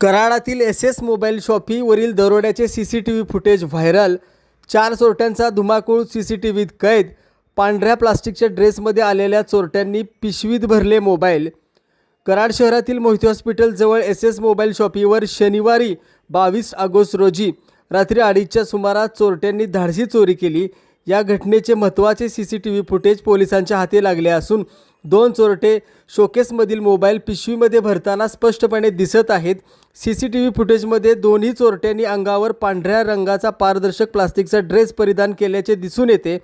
कराडातील S mobile शॉपीवरील दरोड्याचे CCTV footage viral. 4 चोरट्यांचा धुमाकूळ सीसीटीव्हीत कैद। पांढऱ्या प्लास्टिकच्या ड्रेसमध्ये आलेल्या चोरट्यांनी पिशवीत भरले मोबाईल। कराड शहरातील मोहिते हॉस्पिटल जवळ एस मोबाईल शॉपीवर शनिवारी 22 ऑगस्ट रोजी रात्री 2:30च्या सुमारास चोरट्यांनी धाडसी चोरी केली। या घटनेचे महत्त्वाचे सीसीटीव्ही फुटेज पोलिसांच्या हाती लागले असून 2 चोरटे शोकेसमधील मोबाईल पिशवीमध्ये भरताना स्पष्टपणे दिसत आहेत। सीसीटीव्ही फुटेजमध्ये दोन्ही चोरट्यांनी अंगावर पांढऱ्या रंगाचा पारदर्शक प्लास्टिकचा ड्रेस परिधान केल्याचे दिसून येते।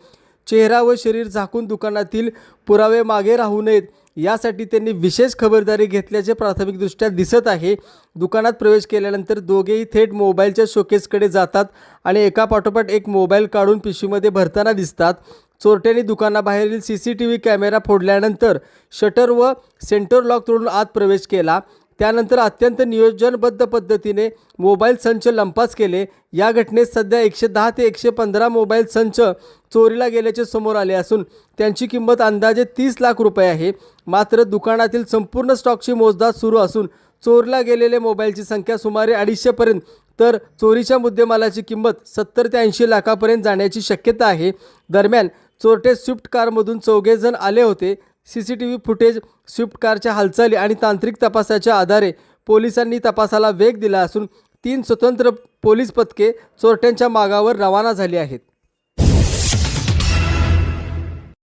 चेहरा व शरीर झाकून दुकानातील पुरावे मागे राहू नयेत यासाठी त्यांनी विशेष खबरदारी घेतल्याचे प्राथमिकदृष्ट्या दिसत आहे। दुकानात प्रवेश केल्यानंतर दोघेही थेट मोबाईलच्या शोकेसकडे जातात आणि एकापाठोपाठ एक मोबाईल काढून पिशवीमध्ये भरताना दिसतात। चोरट्यांनी दुकानाबाहेरील सीसीटीव्ही कॅमेरा फोडल्यानंतर शटर व सेंटर लॉक तोडून आत प्रवेश केला। त्यानंतर अत्यंत नियोजनबद्ध पद्धतीने मोबाईल संच लंपास केले। या घटनेत सध्या 110 ते 115 मोबाईल संच चोरीला गेल्याचे समोर आले असून त्यांची किंमत अंदाजे 30 लाख रुपये आहे। मात्र दुकानातील संपूर्ण स्टॉकची मोजदाद सुरू असून चोरीला गेलेले मोबाईलची संख्या सुमारे 250 पर्यंत तर चोरीच्या मुद्देमालाची किंमत 70 ते 80 लाखापर्यंत जाण्याची शक्यता आहे। दरम्यान चोरटे स्विफ्ट कारमधून 4 जण आले होते। सीसीटीव्ही फुटेज, स्विफ्ट कारच्या हालचाली आणि तांत्रिक तपासाच्या आधारे पोलिसांनी तपासाला वेग दिला असून 3 स्वतंत्र पोलीस पथके चोरट्यांच्या मागावर रवाना झाली आहेत।